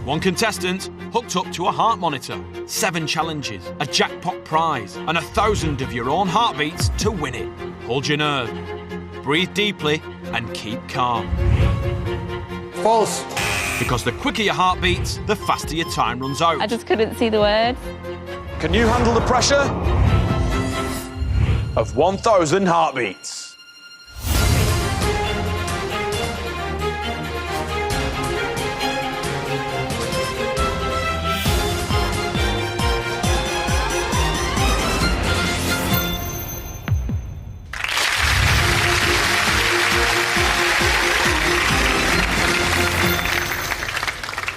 One contestant hooked up to a heart monitor, 7 challenges, a jackpot prize, and 1,000 of your own heartbeats to win it. Hold your nerve, breathe deeply, and keep calm. False. Because the quicker your heart beats, the faster your time runs out. I just couldn't see the words. Can you handle the pressure of 1,000 heartbeats?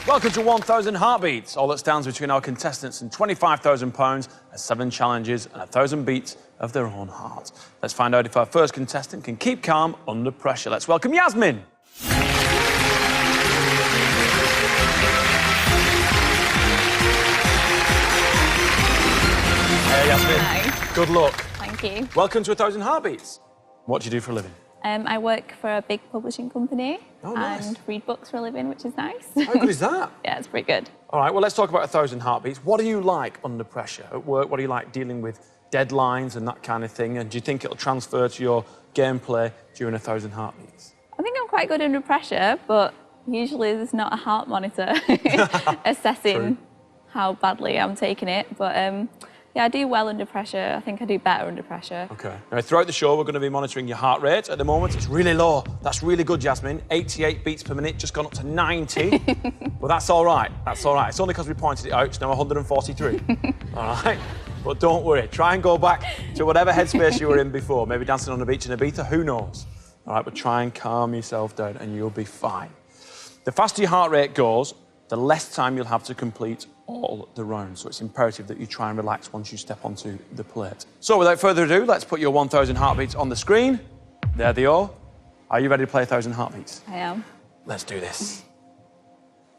Welcome to 1,000 Heartbeats. All that stands between our contestants and £25,000 are 7 challenges and 1,000 beats of their own heart. Let's find out if our first contestant can keep calm under pressure. Let's welcome Yasmin. Hey, Yasmin. Hi. Good luck. Thank you. Welcome to 1,000 Heartbeats. What do you do for a living? I work for a big publishing company nice. and read books for a living, which is nice. How good is that? Yeah, it's pretty good. All right, well, let's talk about 1,000 Heartbeats. What do you like under pressure at work? What do you like dealing with deadlines and that kind of thing? And do you think it'll transfer to your gameplay during 1,000 Heartbeats? I think I'm quite good under pressure, but usually there's not a heart monitor assessing how badly I'm taking it. But yeah, I do well under pressure. I think I do better under pressure. OK. Now, throughout the show, we're going to be monitoring your heart rate. At the moment, it's really low. That's really good, Yasmin. 88 beats per minute, just gone up to 90. But that's all right. That's all right. It's only because we pointed it out. It's now 143. All right? But don't worry. Try and go back to whatever headspace you were in before. Maybe dancing on the beach in Ibiza. Who knows? All right, but try and calm yourself down and you'll be fine. The faster your heart rate goes, the less time you'll have to complete all the rounds. So it's imperative that you try and relax once you step onto the plate. So without further ado, let's put your 1,000 heartbeats on the screen. There they are. Are you ready to play 1,000 heartbeats? I am. Let's do this.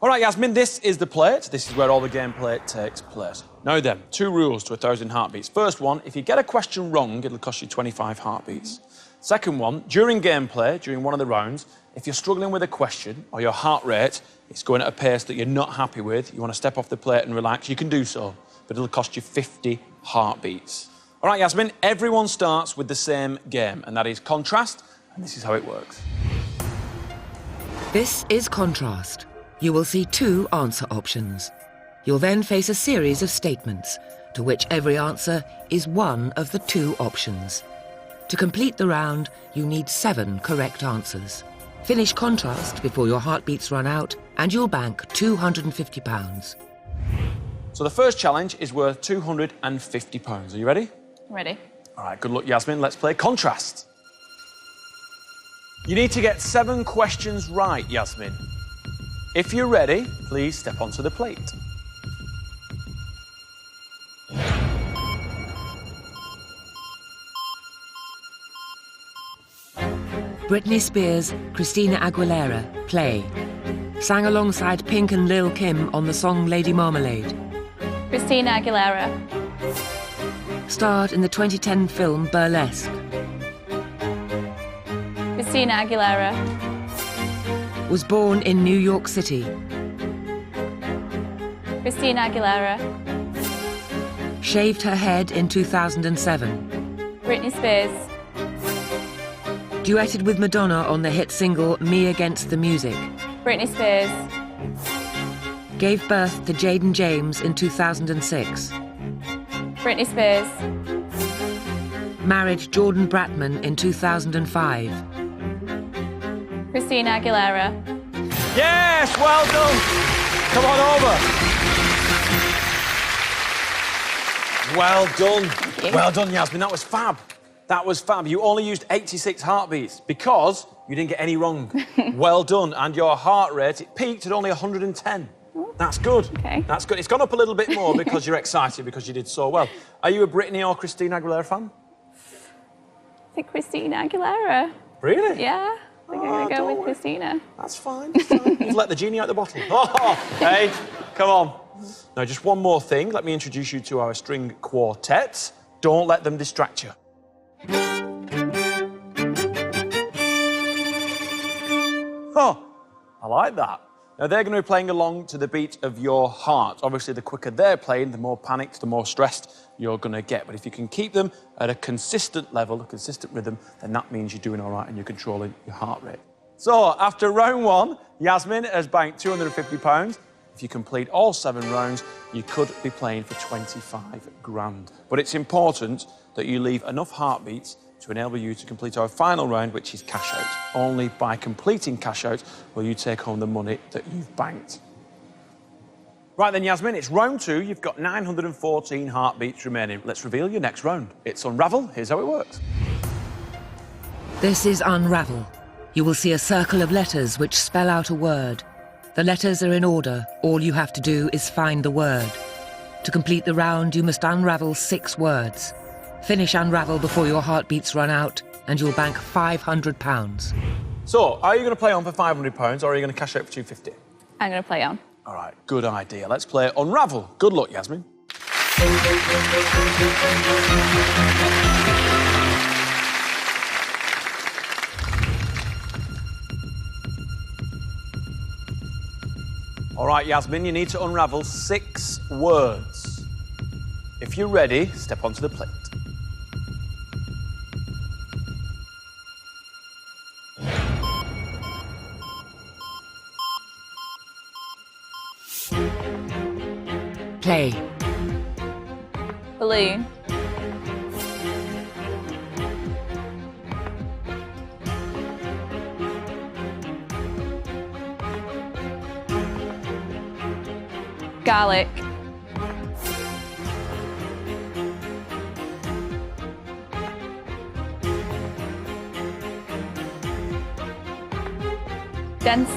All right, Yasmin, this is the plate. This is where all the gameplay takes place. Now then, 2 rules to 1,000 heartbeats. First one, if you get a question wrong, it'll cost you 25 heartbeats. Second one, during gameplay, during one of the rounds, if you're struggling with a question or your heart rate is going at a pace that you're not happy with, you want to step off the plate and relax, you can do so, but it'll cost you 50 heartbeats. All right, Yasmin, everyone starts with the same game, and that is contrast, and this is how it works. This is contrast. You will see 2 answer options. You'll then face a series of statements, to which every answer is one of the 2 options. To complete the round, you need 7 correct answers. Finish contrast before your heartbeats run out, and you'll bank £250. So the first challenge is worth £250. Are you ready? Ready. All right, good luck, Yasmin. Let's play contrast. You need to get 7 questions right, Yasmin. If you're ready, please step onto the plate. Britney Spears, Christina Aguilera, play. Sang alongside Pink and Lil' Kim on the song Lady Marmalade. Christina Aguilera. Starred in the 2010 film Burlesque. Christina Aguilera. Was born in New York City. Christina Aguilera. Shaved her head in 2007. Britney Spears. Duetted with Madonna on the hit single Me Against the Music. Britney Spears. Gave birth to Jaden James in 2006. Britney Spears. Married Jordan Bratman in 2005. Christina Aguilera. Yes, well done. Come on over. Well done. Well done, Yasmin. That was fab. That was fab. You only used 86 heartbeats because you didn't get any wrong. Well done. And your heart rate, it peaked at only 110. That's good. Okay. That's good. It's gone up a little bit more because you're excited because you did so well. Are you a Britney or Christina Aguilera fan? I think Christina Aguilera. Really? Yeah. I think I'm going to go with worry. Christina. That's fine. That's fine. Just let the genie out the bottle. Oh, hey, come on. Now, just one more thing. Let me introduce you to our string quartet. Don't let them distract you. Oh, I like that. Now, they're going to be playing along to the beat of your heart. Obviously, the quicker they're playing, the more panicked, the more stressed you're going to get. But if you can keep them at a consistent level, a consistent rhythm, then that means you're doing all right and you're controlling your heart rate. So, after round 1, Yasmin has banked £250. If you complete all 7 rounds, you could be playing for 25 grand. But it's important that you leave enough heartbeats to enable you to complete our final round, which is cash out. Only by completing cash out will you take home the money that you've banked. Right then, Yasmin, it's round 2. You've got 914 heartbeats remaining. Let's reveal your next round. It's Unravel. Here's how it works. This is Unravel. You will see a circle of letters which spell out a word. The letters are in order. All you have to do is find the word. To complete the round, you must unravel 6 words. Finish Unravel before your heartbeats run out, and you'll bank £500. So, are you going to play on for £500 or are you going to cash out for £250? I'm going to play on. All right, good idea. Let's play Unravel. Good luck, Yasmin. All right, Yasmin, you need to unravel 6 words. If you're ready, step onto the plate. Play. Balloon. Garlic. Dense.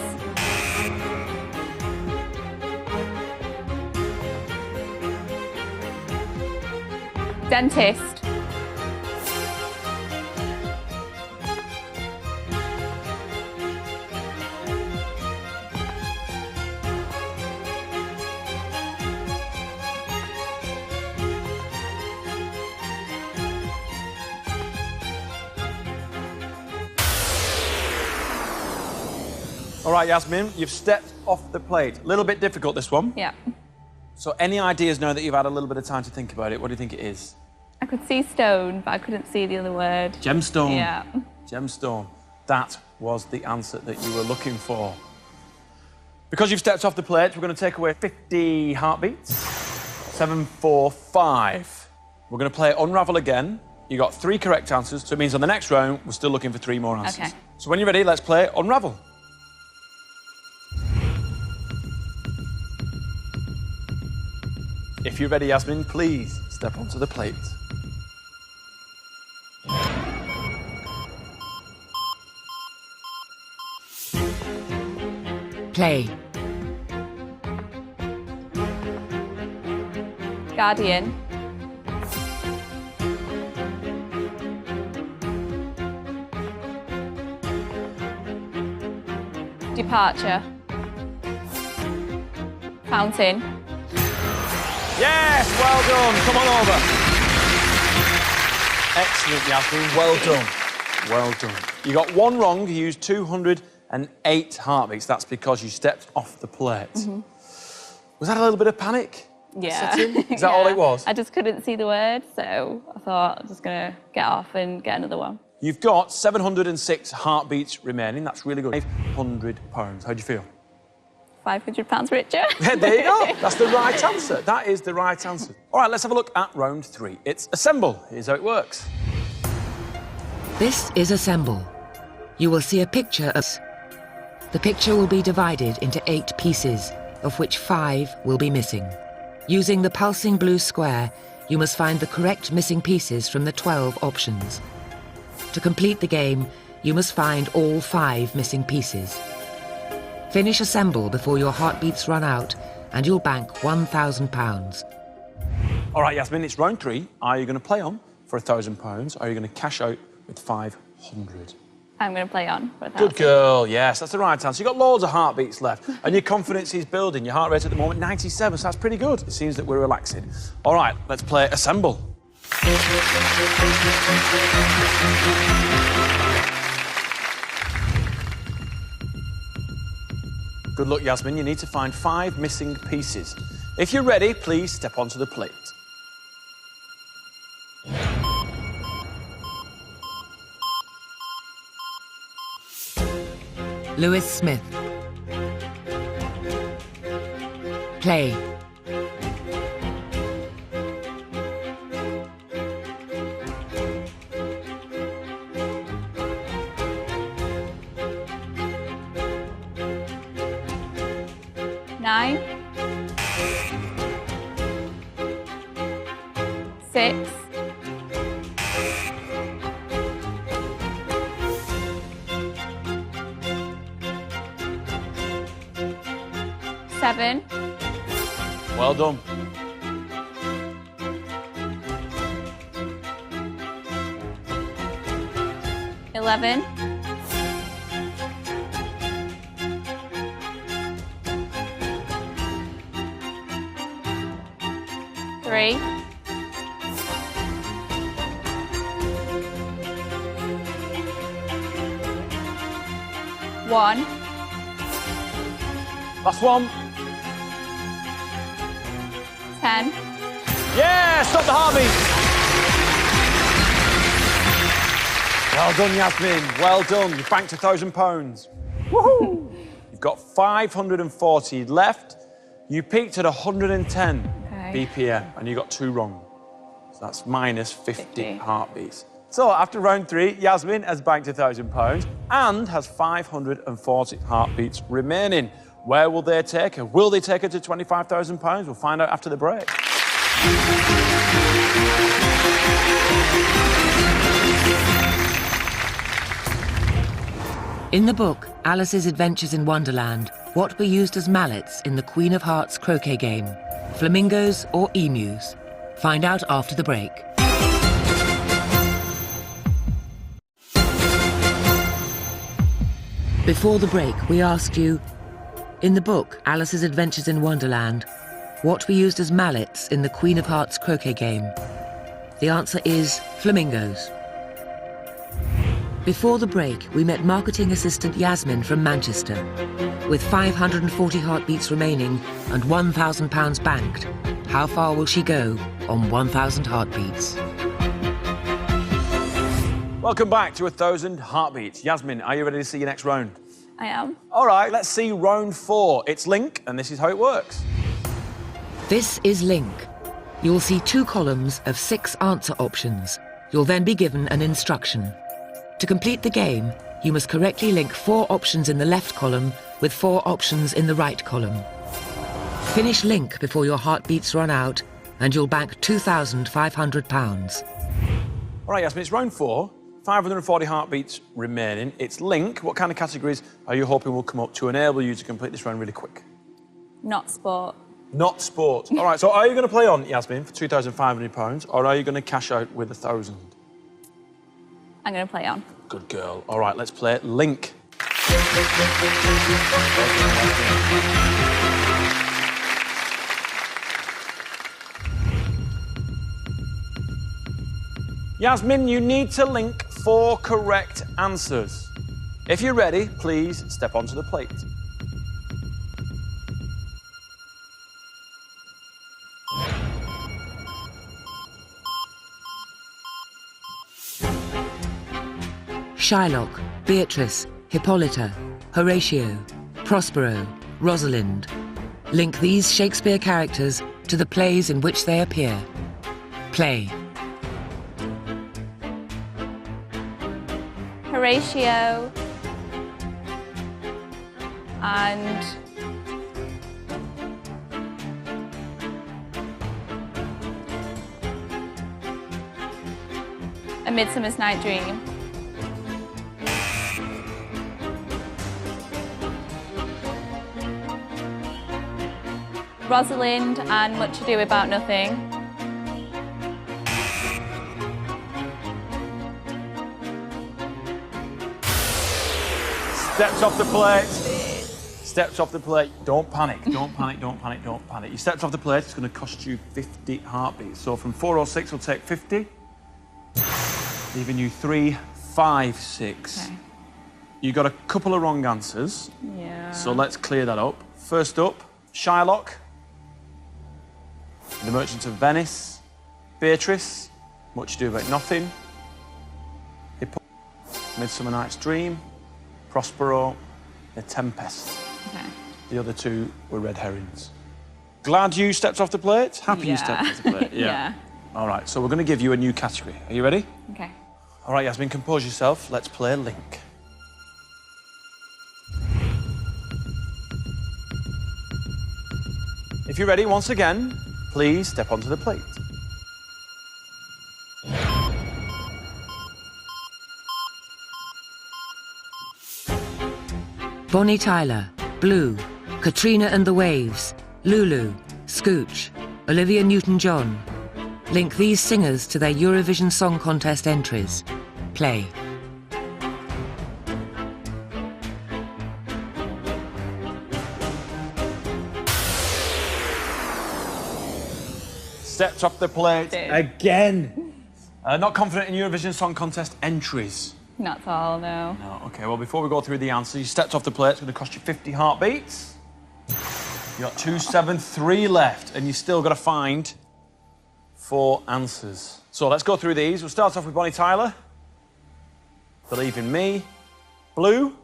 Dentist. All right, Yasmin, you've stepped off the plate. A little bit difficult, this one. Yeah. So any ideas now that you've had a little bit of time to think about it? What do you think it is? I could see stone, but I couldn't see the other word. Gemstone. Yeah. Gemstone. That was the answer that you were looking for. Because you've stepped off the plate, we're going to take away 50 heartbeats. 745. We're going to play Unravel again. You got 3 correct answers, so it means on the next round, we're still looking for 3 more answers. Okay. So when you're ready, let's play Unravel. If you're ready, Yasmin, please step onto the plate. Play. Guardian. Departure. Fountain. Yes, well done. Come on over. Excellent, Yasmin. Well done. Well done. You got 1 wrong. You used 208 heartbeats. That's because you stepped off the plate. Mm-hmm. Was that a little bit of panic? Yeah. Is that all it was? I just couldn't see the word, so I thought I'm just going to get off and get another one. You've got 706 heartbeats remaining. That's really good. £500. How do you feel? £500 richer. There you go. That's the right answer. That is the right answer. All right, let's have a look at round 3. It's Assemble. Here's how it works. This is Assemble. You will see a picture of... The picture will be divided into 8 pieces, of which 5 will be missing. Using the pulsing blue square, you must find the correct missing pieces from the 12 options. To complete the game, you must find all 5 missing pieces. Finish Assemble before your heartbeats run out, and you'll bank £1,000. All right, Yasmin, it's round 3. Are you going to play on for £1,000? Or are you going to cash out with 500? I'm going to play on for 1,000. Good girl, yes, that's the right answer. You've got loads of heartbeats left, and your confidence is building. Your heart rate at the moment, 97, so that's pretty good. It seems that we're relaxing. All right, let's play Assemble. Good luck, Yasmin. You need to find 5 missing pieces. If you're ready, please step onto the plate. Lewis Smith. Play. Nine. 6. 7. Well done. 11. 3. 1. Last one. 10. Yeah, stop the heartbeat. Well done, Yasmin. Well done. You banked £1,000. Woohoo! You've got 540 left. You peaked at 110 BPM, and you got 2 wrong. So that's minus 50 heartbeats. So after round 3, Yasmin has banked £1,000 and has 540 heartbeats remaining. Where will they take her? Will they take her to £25,000? We'll find out after the break. In the book, Alice's Adventures in Wonderland, what were used as mallets in the Queen of Hearts croquet game? Flamingos or emus? Find out after the break. Before the break, we asked you, in the book, Alice's Adventures in Wonderland, what were used as mallets in the Queen of Hearts croquet game? The answer is flamingos. Before the break, we met marketing assistant Yasmin from Manchester. With 540 heartbeats remaining and £1,000 banked, how far will she go on 1,000 heartbeats? Welcome back to 1,000 heartbeats. Yasmin, are you ready to see your next round? I am. All right, let's see round 4. It's Link, and this is how it works. This is Link. You'll see 2 columns of 6 answer options. You'll then be given an instruction. To complete the game, you must correctly link 4 options in the left column with 4 options in the right column. Finish Link before your heartbeats run out, and you'll bank £2,500. All right, Yasmin, it's round 4. 540 heartbeats remaining. It's Link. What kind of categories are you hoping will come up to enable you to complete this round really quick? Not sport. Not sport. All right, so are you going to play on, Yasmin, for £2,500, or are you going to cash out with 1,000? I'm going to play on. Good girl. All right, let's play Link. Yasmin, you need to link 4 correct answers. If you're ready, please step onto the plate. Shylock, Beatrice, Hippolyta, Horatio, Prospero, Rosalind. Link these Shakespeare characters to the plays in which they appear. Play. Horatio and A Midsummer's Night Dream. Rosalind and Much Ado About Nothing. Steps off the plate. Steps off the plate. Don't panic. Don't panic. Don't panic. Don't panic. You stepped off the plate. It's going to cost you 50 heartbeats. So from 406, we'll take 50, leaving you 356. Okay. you got a couple of wrong answers. Yeah. So let's clear that up. First up, Shylock, The Merchant of Venice, Beatrice, Much Ado About Nothing, Hippo, Midsummer Night's Dream, Prospero, The Tempest. Okay. The other two were red herrings. Glad you stepped off the plate? Happy you stepped off the plate? Yeah. All right, so we're going to give you a new category. Are you ready? Okay. All right, Yasmin, compose yourself. Let's play Link. If you're ready, once again, please step onto the plate. Bonnie Tyler, Blue, Katrina and the Waves, Lulu, Scooch, Olivia Newton-John. Link these singers to their Eurovision Song Contest entries. Play. Stepped off the plate again. Not confident in Eurovision Song Contest entries. Not at all, no. No, OK, well, before we go through the answers, you stepped off the plate. It's going to cost you 50 heartbeats. You got 273 left, and you still got to find 4 answers. So let's go through these. We'll start off with Bonnie Tyler. Believe in Me. Blue.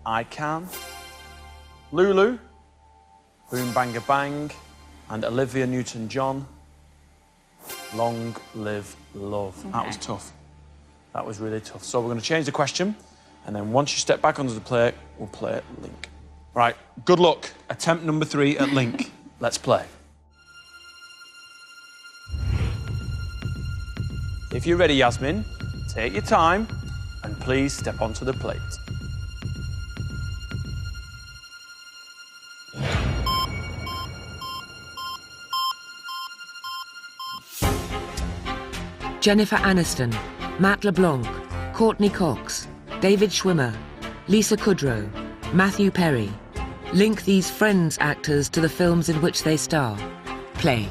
I Can. Lulu. Boom Banga Bang. And Olivia Newton-John. Long Live Love. Okay. That was tough. That was really tough. So we're going to change the question, and then once you step back onto the plate, we'll play Link. Right, good luck. Attempt number 3 at Link. Let's play. If you're ready, Yasmin, take your time, and please step onto the plate. Jennifer Aniston, Matt LeBlanc, Courtney Cox, David Schwimmer, Lisa Kudrow, Matthew Perry. Link these Friends actors to the films in which they star. Play.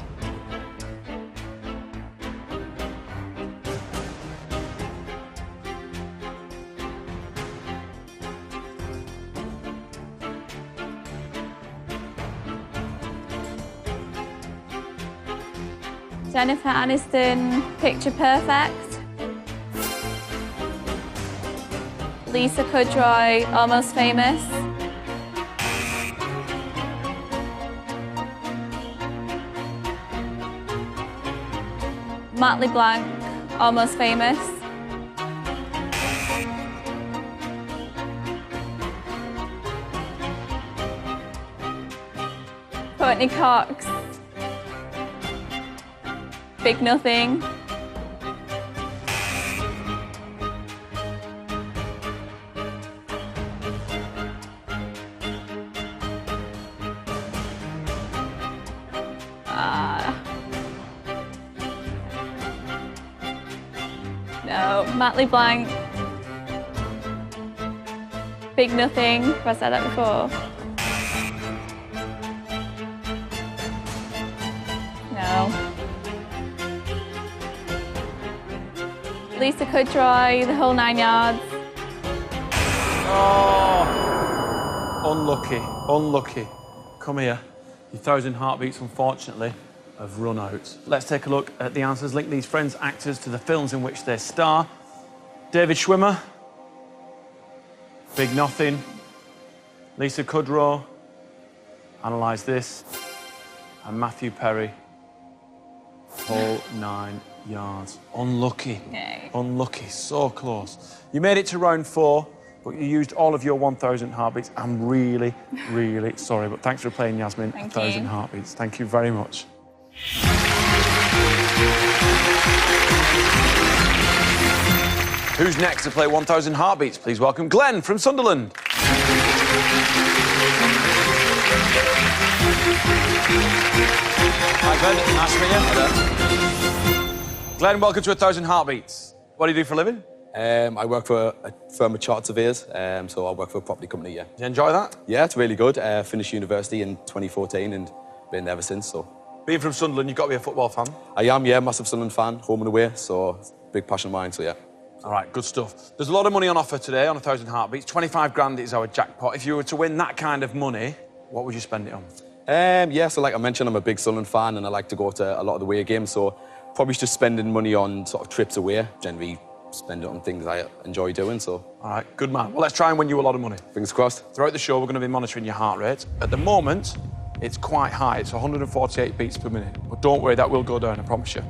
Jennifer Aniston, Picture Perfect. Lisa Kudrow, Almost Famous. Matt LeBlanc, Almost Famous. Courtney Cox, Big Nothing. No, Matt LeBlanc. Big Nothing. Have I said that before? No. Lisa Kudrow, The Whole 9 Yards. Oh, unlucky, unlucky. Come here. Your 1,000 heartbeats, unfortunately, have run out. Let's take a look at the answers. Link these Friends actors to the films in which they star. David Schwimmer, Big Nothing. Lisa Kudrow, Analyse This. And Matthew Perry, Whole 9 Yards. Unlucky. Okay. Unlucky. So close. You made it to round 4, but you used all of your 1,000 heartbeats. I'm really, really sorry, but thanks for playing, Yasmin. Thank 1,000 you. heartbeats. Thank you very much. Who's next to play 1,000 heartbeats? Please welcome Glenn from Sunderland. Hi, Glenn. Nice to meet you. Glenn, welcome to 1,000 heartbeats. What do you do for a living? I work for a firm of chartered surveyors, so I work for a property company, yeah. Do you enjoy that? Yeah, it's really good. Finished university in 2014 and been there ever since, so. Being from Sunderland, you've got to be a football fan. I am, yeah, massive Sunderland fan, home and away, so it's a big passion of mine, so yeah. All right, good stuff. There's a lot of money on offer today on 1,000 Heartbeats. 25 grand is our jackpot. If you were to win that kind of money, what would you spend it on? Yeah, so like I mentioned, I'm a big Sunderland fan and I like to go to a lot of the away games, so probably just spending money on sort of trips away. Generally spend it on things I enjoy doing, so. All right, good man. Well, let's try and win you a lot of money. Fingers crossed. Throughout the show, we're going to be monitoring your heart rate. At the moment, it's quite high. It's 148 beats per minute. But don't worry, that will go down, I promise you.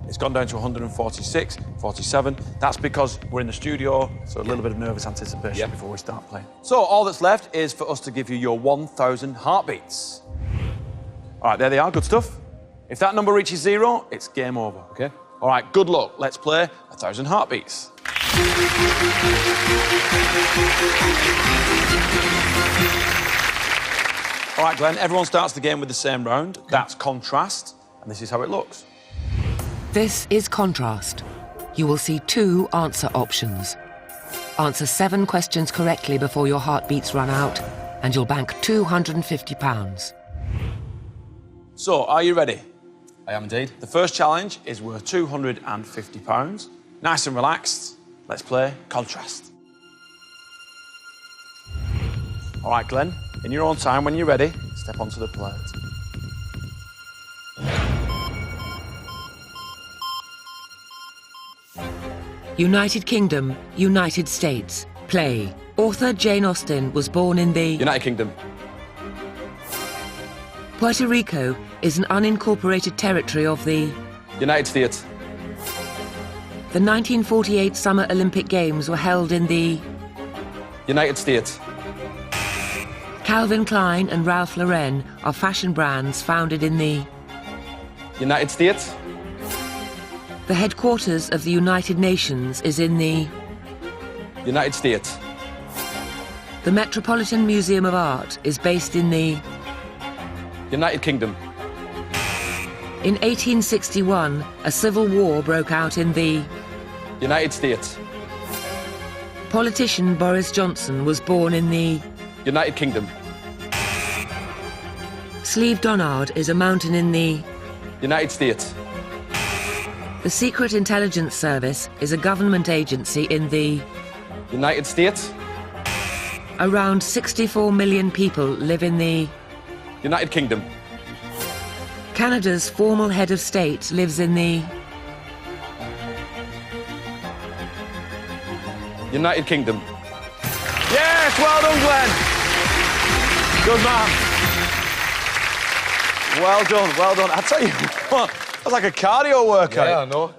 It's gone down to 146, 47. That's because we're in the studio, so a little bit of nervous anticipation before we start playing. So all that's left is for us to give you your 1,000 heartbeats. All right, there they are, good stuff. If that number reaches 0, it's game over. Okay. All right, good luck. Let's play 1,000 heartbeats. All right, Glenn, everyone starts the game with the same round. That's contrast, and this is how it looks. This is contrast. You will see 2 answer options. Answer 7 questions correctly before your heartbeats run out, and you'll bank £250. So, are you ready? I am indeed. The first challenge is worth £250. Nice and relaxed. Let's play contrast. All right, Glenn, in your own time, when you're ready, step onto the plate. United Kingdom, United States. Play. Author Jane Austen was born in the... United Kingdom. Puerto Rico is an unincorporated territory of the... United States. The 1948 Summer Olympic Games were held in the... United States. Calvin Klein and Ralph Lauren are fashion brands founded in the... United States. The headquarters of the United Nations is in the... United States. The Metropolitan Museum of Art is based in the... United Kingdom. In 1861, a civil war broke out in the... United States. Politician Boris Johnson was born in the... United Kingdom. Slieve Donard is a mountain in the... United States. The Secret Intelligence Service is a government agency in the... United States. Around 64 million people live in the... United Kingdom. Canada's formal head of state lives in the... United Kingdom. Yes, well done, Glenn. Good man. Well done, well done. I tell you what, that's like a cardio workout. Yeah, I know.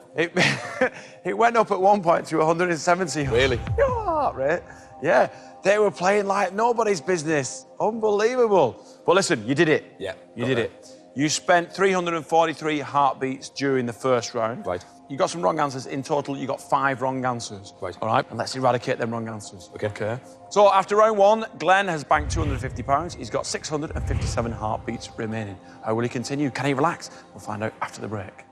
It went up at one point to 170. Really? Your heart rate. Yeah, they were playing like nobody's business. Unbelievable. But listen, you did it. Yeah, You did it. You spent 343 heartbeats during the first round. Right. You got some wrong answers. In total, you got 5 wrong answers. Right. All right, and let's eradicate them wrong answers. Okay. So after round 1, Glenn has banked £250. He's got 657 heartbeats remaining. How will he continue? Can he relax? We'll find out after the break.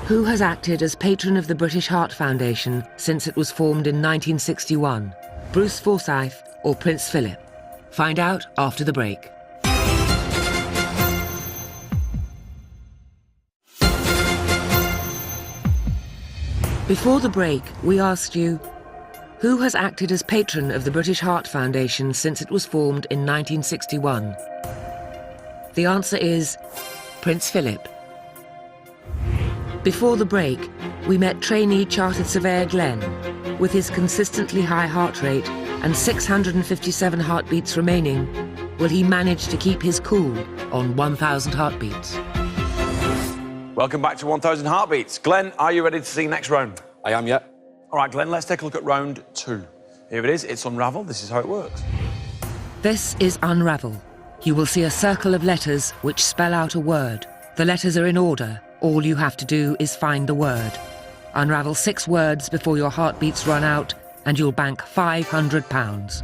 Who has acted as patron of the British Heart Foundation since it was formed in 1961? Bruce Forsyth or Prince Philip? Find out after the break. Before the break, we asked you, who has acted as patron of the British Heart Foundation since it was formed in 1961? The answer is Prince Philip. Before the break, we met trainee chartered surveyor Glenn. With his consistently high heart rate and 657 heartbeats remaining, will he manage to keep his cool on 1,000 heartbeats? Welcome back to 1,000 Heartbeats. Glenn, are you ready to sing next round? I am, yeah. All right, Glenn, let's take a look at round 2. Here it is. It's Unravel. This is how it works. This is Unravel. You will see a circle of letters which spell out a word. The letters are in order. All you have to do is find the word. Unravel 6 words before your heartbeats run out, and you'll bank £500.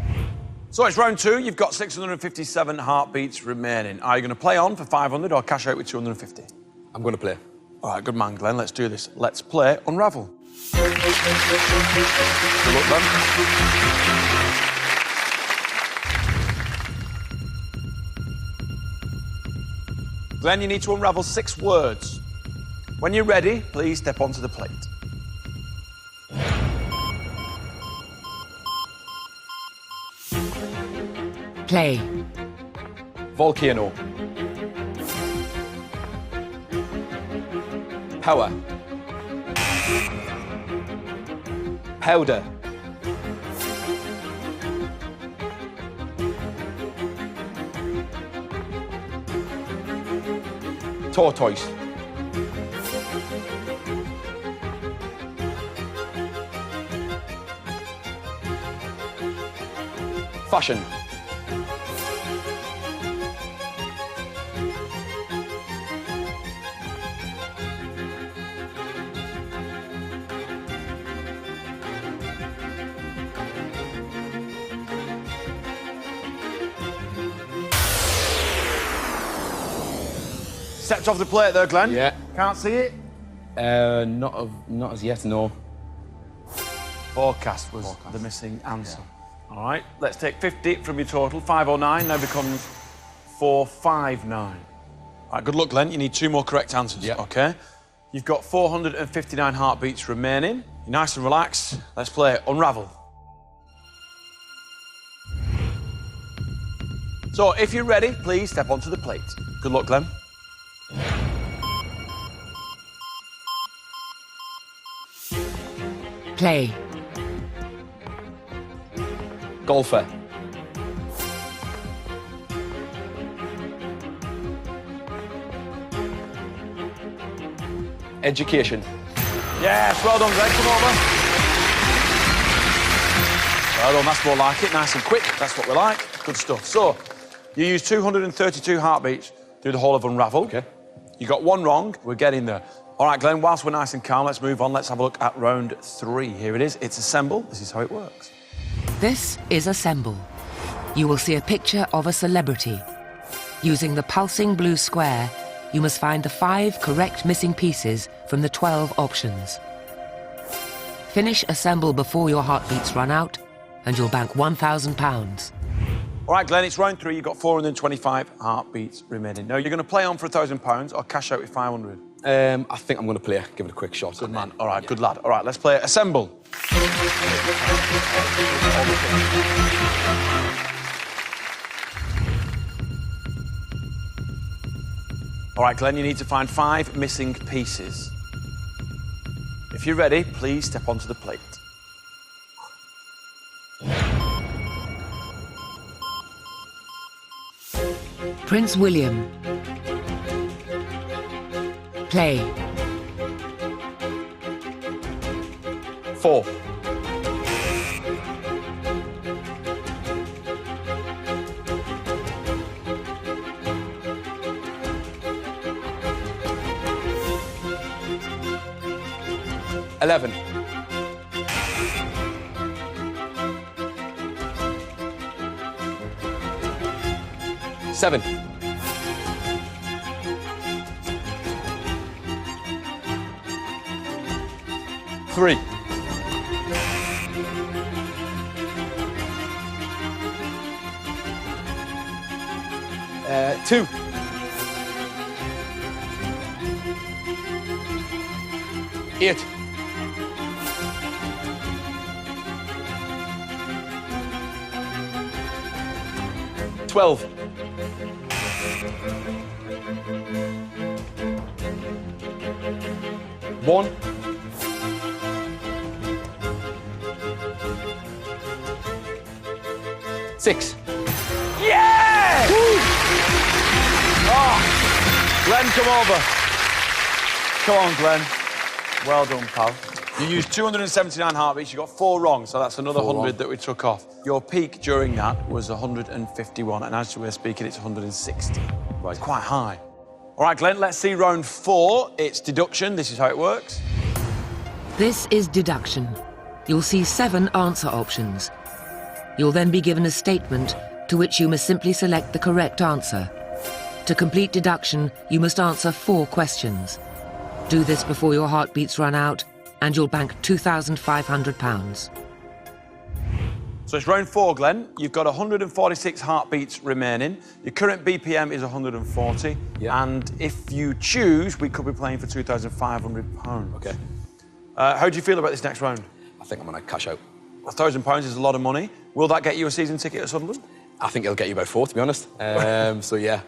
So it's round 2. You've got 657 heartbeats remaining. Are you going to play on for 500 or cash out with 250? I'm going to play. All right, good man, Glenn. Let's do this. Let's play Unravel. Good luck, Glenn. Glenn, you need to unravel 6 words. When you're ready, please step onto the plate. Play. Volcano. Power. Powder. Tortoise. Fashion. Stepped off the plate there, Glenn. Yeah. Can't see it. Not as yet, no. Forecast was the missing answer. Yeah. All right, let's take 50 from your total. 509 now becomes 459. All right, good luck, Glenn. You need 2 more correct answers. Yeah. Okay. You've got 459 heartbeats remaining. You're nice and relaxed. Let's play Unravel. So, if you're ready, please step onto the plate. Good luck, Glenn. Play. Golfer. Education. Yes, well done, Glenn. Come over. Well done, that's more like it. Nice and quick. That's what we like. Good stuff. So, you used 232 heartbeats through the whole of Unravel. Okay. You got 1 wrong. We're getting there. All right, Glenn, whilst we're nice and calm, let's move on. Let's have a look at round 3. Here it is. It's Assemble. This is how it works. This is Assemble. You will see a picture of a celebrity. Using the pulsing blue square, you must find the 5 correct missing pieces from the 12 options. Finish Assemble before your heartbeats run out, and you'll bank £1,000. All right, Glenn, it's round 3. You've got 425 heartbeats remaining. Now, you're going to play on for £1,000 or cash out with 500. I think I'm going to play. Give it a quick shot. Good man. All right, good lad. All right, let's play Assemble. All right, Glenn, you need to find 5 missing pieces. If you're ready, please step onto the plate. Prince William. Play. 4. $11. 7. 3. 2. 8. 12. 1. 6. Yeah! Oh, Glenn, come over. Come on, Glenn. Well done, pal. You used 279 heartbeats. You got 4 wrong, so that's another 100 wrong. that we took off. Your peak during that was 151, and as we're speaking, it's 160. Right. It's quite high. All right, Glenn, let's see round 4. It's deduction. This is how it works. This is deduction. You'll see 7 answer options. You'll then be given a statement to which you must simply select the correct answer. To complete deduction, you must answer 4 questions. Do this before your heartbeats run out, and you'll bank £2,500. So it's round 4, Glenn. You've got 146 heartbeats remaining. Your current BPM is 140. Yeah. And if you choose, we could be playing for £2,500. Okay. How do you feel about this next round? I think I'm going to cash out. £1,000 is a lot of money. Will that get you a season ticket at Sunderland? I think it'll get you about 4, to be honest. So, yeah,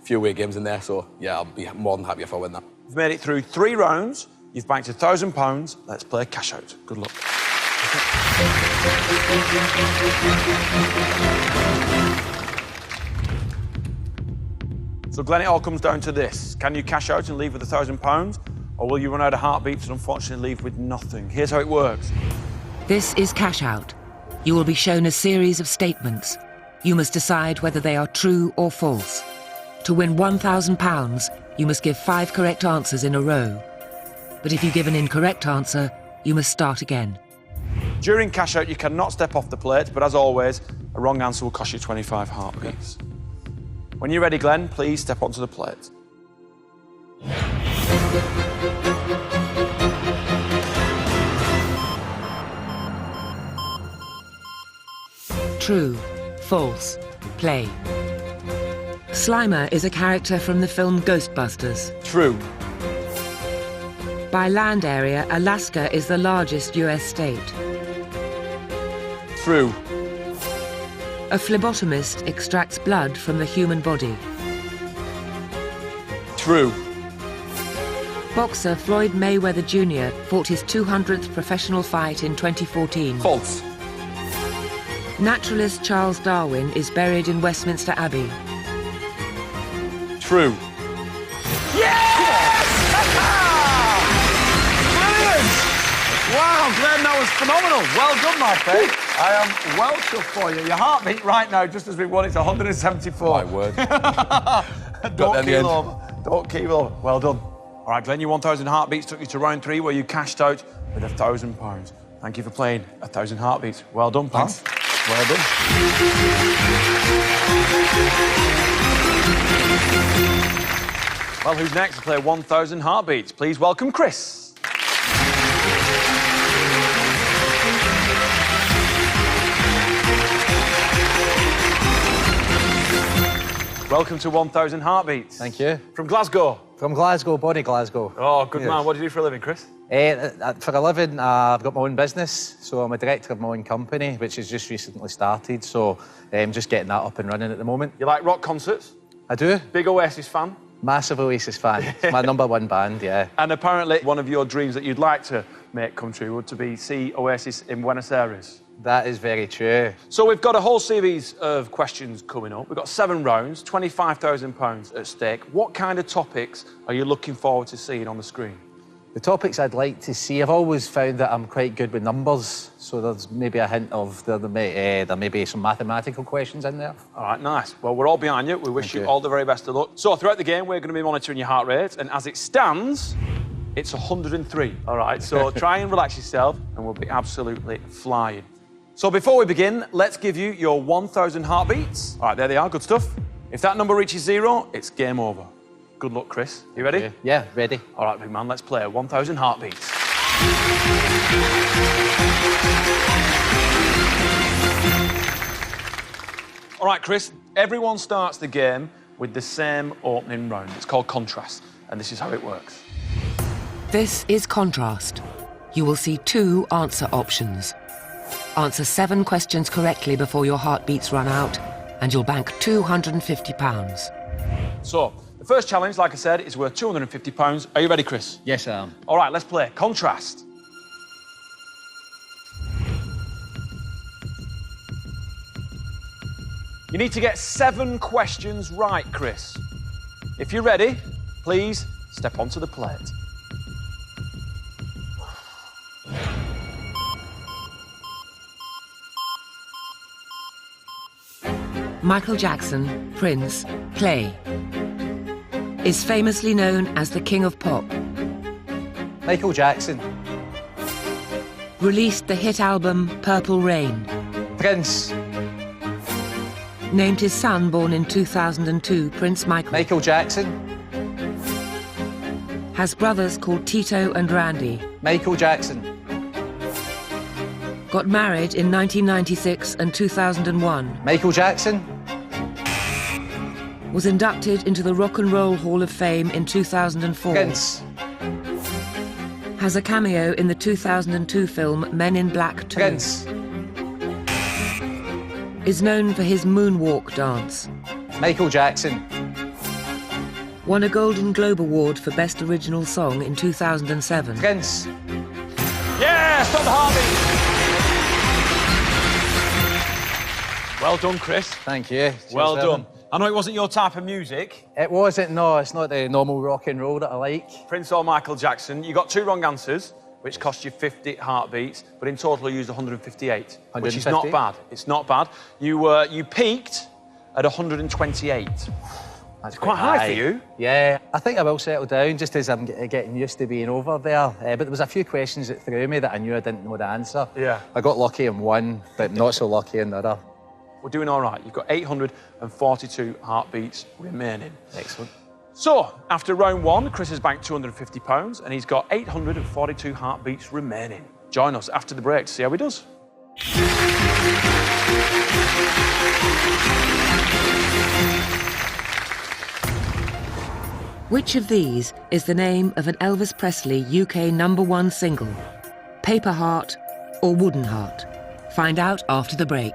a few away games in there. So, yeah, I'll be more than happy if I win that. You've made it through 3 rounds. You've banked £1,000. Let's play cash out. Good luck. So, Glenn, it all comes down to this. Can you cash out and leave with £1,000? Or will you run out of heartbeats and unfortunately leave with nothing? Here's how it works. This is cash out. You will be shown a series of statements. You must decide whether they are true or false. To win £1,000, you must give 5 correct answers in a row. But if you give an incorrect answer, you must start again. During cash out, you cannot step off the plate, but as always, a wrong answer will cost you 25 heartbeats. When you're ready, Glenn, please step onto the plate. True, false, play. Slimer is a character from the film Ghostbusters. True. By land area, Alaska is the largest US state. True. A phlebotomist extracts blood from the human body. True. Boxer Floyd Mayweather Jr. fought his 200th professional fight in 2014. False. Naturalist Charles Darwin is buried in Westminster Abbey. True. Yes! Brilliant! Wow, Glenn, that was phenomenal. Well done, my friend. I am well chuffed for you. Your heartbeat right now, just as we want, it's 174. My word. Don't keel over. Don't keel over. Well done. All right, Glenn, your 1,000 heartbeats took you to round 3, where you cashed out with £1,000. Thank you for playing 1,000 heartbeats. Well done, pal. Thanks. Well done. Well, who's next to play 1,000 heartbeats? Please welcome Chris. Welcome to 1,000 heartbeats. Thank you. From Glasgow. From Glasgow, bonny Glasgow. Oh, good Yes. man. What do you do for a living, Chris? For a living, I've got my own business, so I'm a director of my own company, which has just recently started, so I'm just getting that up and running at the moment. You like rock concerts? I do. Big Oasis fan? Massive Oasis fan. It's my #1 band, yeah. And apparently one of your dreams that you'd like to make come true would to be see Oasis in Buenos Aires. That is very true. So we've got a whole series of questions coming up. We've got 7 rounds, £25,000 at stake. What kind of topics are you looking forward to seeing on the screen? The topics I'd like to see, I've always found that I'm quite good with numbers, so there's maybe a hint of there may be some mathematical questions in there. All right, nice. Well, we're all behind you. We wish you all the very best of luck. So throughout the game, we're going to be monitoring your heart rate, and as it stands, it's 103. All right, so try and relax yourself, and we'll be absolutely flying. So before we begin, let's give you your 1,000 heartbeats. All right, there they are. Good stuff. If that number reaches 0, it's game over. Good luck, Chris. You ready? Yeah, ready. All right, big man, let's play 1,000 heartbeats. All right, Chris, everyone starts the game with the same opening round. It's called contrast, and this is how it works. This is contrast. You will see 2 answer options. Answer 7 questions correctly before your heartbeats run out, and you'll bank £250. So, the first challenge, like I said, is worth £250. Are you ready, Chris? Yes, I am. All right, let's play contrast. You need to get 7 questions right, Chris. If you're ready, please step onto the plate. Michael Jackson, Prince, play. Is famously known as the King of Pop. Michael Jackson. Released the hit album Purple Rain. Prince. Named his son, born in 2002, Prince Michael. Michael Jackson. Has brothers called Tito and Randy. Michael Jackson. got married in 1996 and 2001, Michael Jackson. was inducted into the Rock and Roll Hall of Fame in 2004, Prince. has a cameo in the 2002 film Men in Black 2, Prince. is known for his moonwalk dance, Michael Jackson. won a Golden Globe Award for Best Original Song in 2007. Prince. Yeah, stop the heartbeat. Well done, Chris. Thank you. Well Cheers, done. Evan. I know it wasn't your type of music. It wasn't, no, it's not the normal rock and roll that I like. Prince or Michael Jackson. You got 2 wrong answers, which cost you 50 heartbeats, but in total you used 158, which is not 150? bad. It's not bad. You peaked at 128. That's quite high for you. Yeah, I think I will settle down just as I'm getting used to being over there. But there was a few questions that threw me that I knew I didn't know the answer. Yeah. I got lucky in one, but not so lucky in the other. We're doing all right. You've got 842 heartbeats remaining. Excellent. So, after round 1, Chris has banked £250 and he's got 842 heartbeats remaining. Join us after the break to see how he does. Which of these is the name of an Elvis Presley UK #1 single? Paper Heart or Wooden Heart? Find out after the break.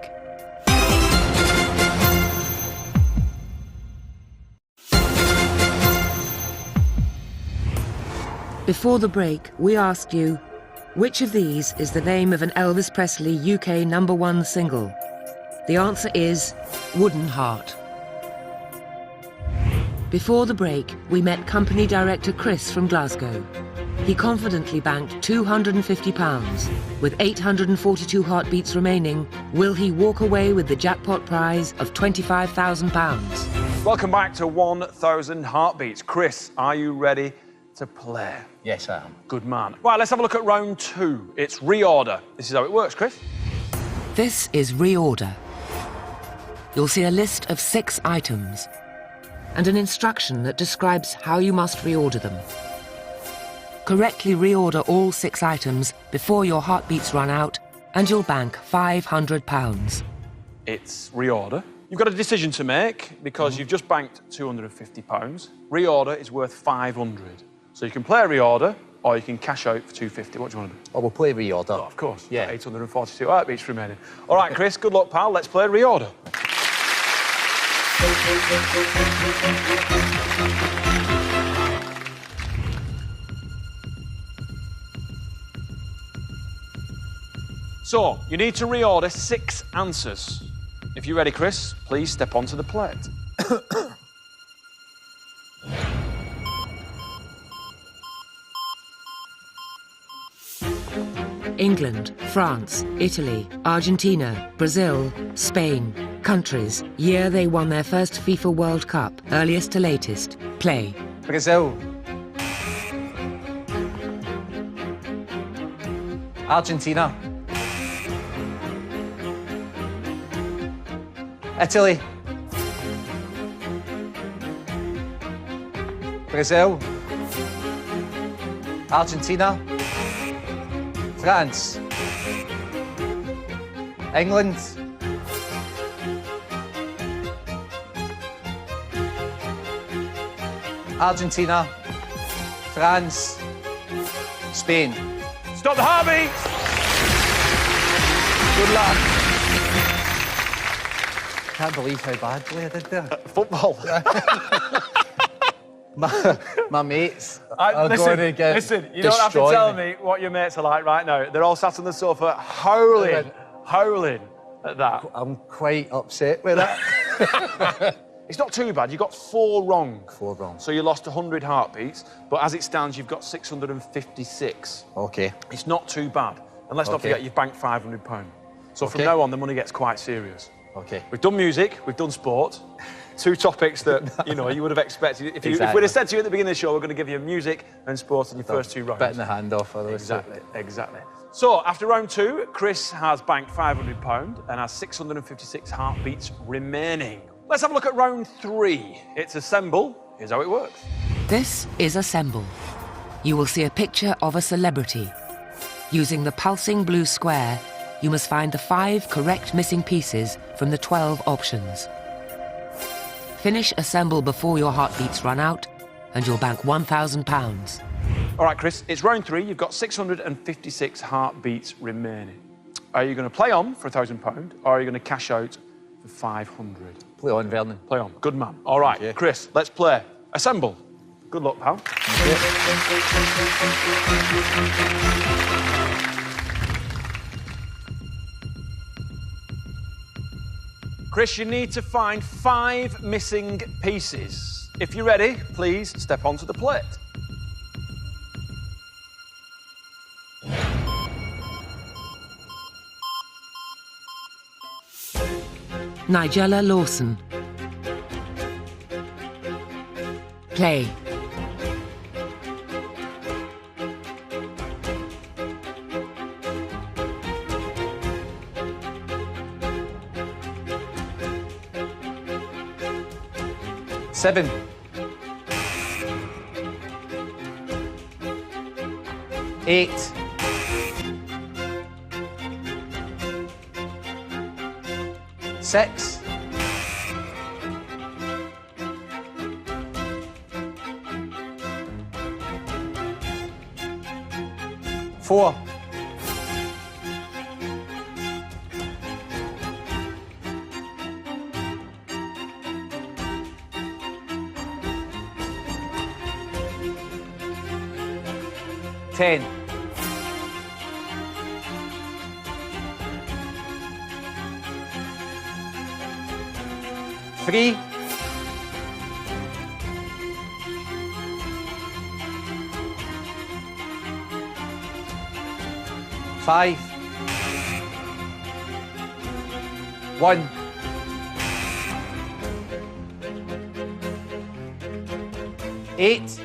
Before the break, we asked you, which of these is the name of an Elvis Presley UK #1 single? The answer is Wooden Heart. Before the break, we met company director Chris from Glasgow. He confidently banked £250. With 842 heartbeats remaining, will he walk away with the jackpot prize of £25,000? Welcome back to 1,000 heartbeats. Chris, are you ready to play? Yes, I am. Good man. Right, let's have a look at round 2. It's reorder. This is how it works, Chris. This is reorder. You'll see a list of 6 items and an instruction that describes how you must reorder them. Correctly reorder all 6 items before your heartbeats run out and you'll bank £500. It's reorder. You've got a decision to make because you've just banked £250. Reorder is worth 500. So you can play a reorder or you can cash out for 250. What do you want to do? Oh, we'll play reorder. Oh, of course. Yeah. 842 heartbeats remaining. All right, Chris, good luck, pal. Let's play reorder. So, you need to reorder 6 answers. If you're ready, Chris, please step onto the plate. England, France, Italy, Argentina, Brazil, Spain. Countries, year they won their first FIFA World Cup, earliest to latest. Play. Brazil. Argentina. Italy. Brazil. Argentina. France. England. Argentina. France. Spain. Stop the heartbeats! Good luck. Can't believe how badly I did there. Football. My mates are Listen, going to get listen, you don't have to tell me what your mates are like right now. They're all sat on the sofa howling at that. I'm quite upset with that. It's not too bad. You got 4 wrong. 4 wrong. So you lost 100 heartbeats, but as it stands, you've got 656. Okay. It's not too bad. And let's not Okay. forget, you've banked £500. So from Okay. now on, the money gets quite serious. Okay. We've done music, we've done sport. 2 topics that, you would have expected. If we'd Exactly. have said to you at the beginning of the show, we're going to give you music and sport in your first 2 rounds. Bit in the hand off for those. Exactly. So, after round 2, Chris has banked £500 and has 656 heartbeats remaining. Let's have a look at round 3. It's assemble. Here's how it works. This is Assemble. You will see a picture of a celebrity. Using the pulsing blue square, you must find the 5 correct missing pieces from the 12 options. Finish assemble before your heartbeats run out, and you'll bank £1,000. All right, Chris, it's round 3. You've got 656 heartbeats remaining. Are you going to play on for £1,000, or are you going to cash out for 500? Play on, Vernon. Play on. Good man. All right, Okay. Chris, let's play. Assemble. Good luck, pal. Chris, you need to find 5 missing pieces. If you're ready, please step onto the plate. Nigella Lawson. Play. Seven. Eight. Six. Four. Ten. Three. Five. One. Eight.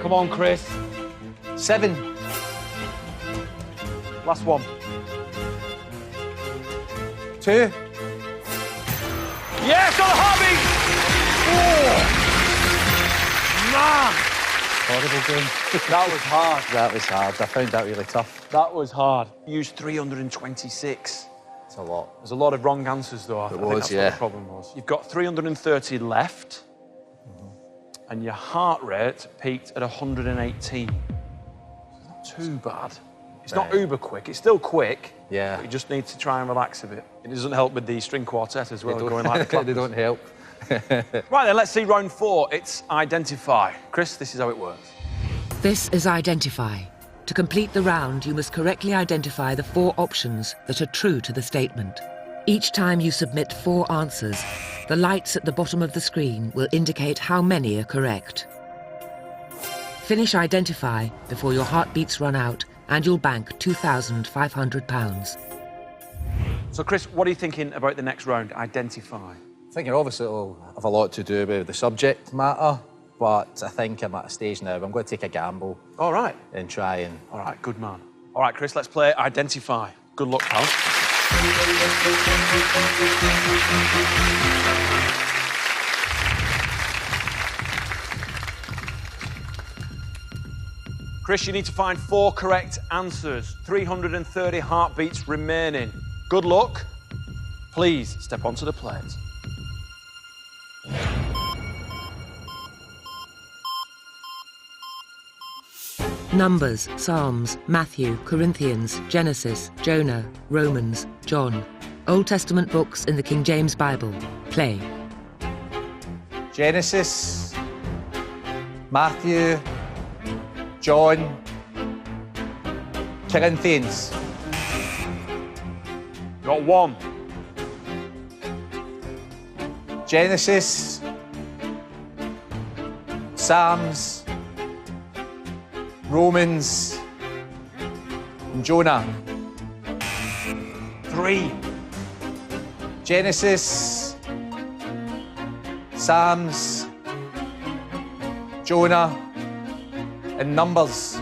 Come on, Chris. Seven. Last one. Two. Yes, on a heartbeat! Oh, man! Horrible game. That was hard. That was hard. I found that really tough. That was hard. Used 326. It's a lot. There's a lot of wrong answers, though. I think that's yeah. what the problem was. You've got 330 left, and your heart rate peaked at 118. It's not too bad. It's not uber quick. It's still quick. Yeah. But you just need to try and relax a bit. It doesn't help with the string quartet as well, going like the clappers. They don't help. Right then, let's see round 4. It's identify. Chris, this is how it works. This is identify. To complete the round, you must correctly identify the 4 options that are true to the statement. Each time you submit 4 answers, the lights at the bottom of the screen will indicate how many are correct. Finish identify before your heartbeats run out, and you'll bank £2,500. So, Chris, what are you thinking about the next round? Identify. I think obviously it'll have a lot to do with the subject matter, but I think I'm at a stage now. I'm going to take a gamble All right. and try and... All right, good man. All right, Chris, let's play identify. Good luck, pal. Chris, you need to find 4 correct answers. 330 heartbeats remaining. Good luck. Please step onto the plate. Numbers, Psalms, Matthew, Corinthians, Genesis, Jonah, Romans, John. Old Testament books in the King James Bible. Play. Genesis, Matthew, John, Corinthians. Got 1. Genesis, Psalms, Romans, and Jonah. 3. Genesis, Psalms, Jonah, and Numbers.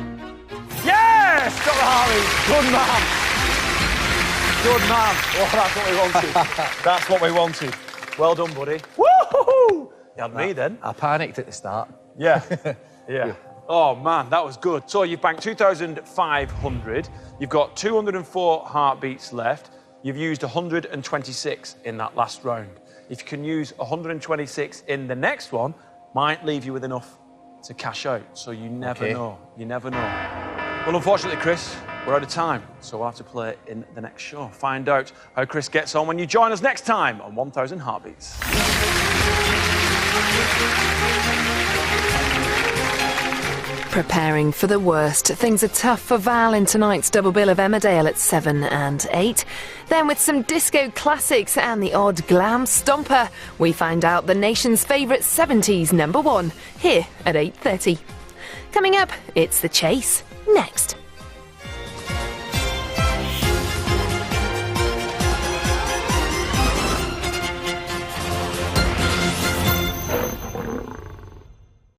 Yes! Got the heartbeat. Good man. Good man. Oh, that's what we wanted. That's what we wanted. Well done, buddy. Woo-hoo-hoo! You had me then. I panicked at the start. Yeah. Yeah. Oh, man, that was good. So you've banked 2,500. You've got 204 heartbeats left. You've used 126 in that last round. If you can use 126 in the next one, might leave you with enough to cash out. So you never know. You never know. Well, unfortunately, Chris, we're out of time, so we'll have to play in the next show. Find out how Chris gets on when you join us next time on 1,000 Heartbeats. Preparing for the worst. Things are tough for Val in tonight's double bill of Emmerdale at 7 and 8. Then with some disco classics and the odd glam stomper, we find out the nation's favourite 70s #1 here at 8:30. Coming up, it's The Chase, next.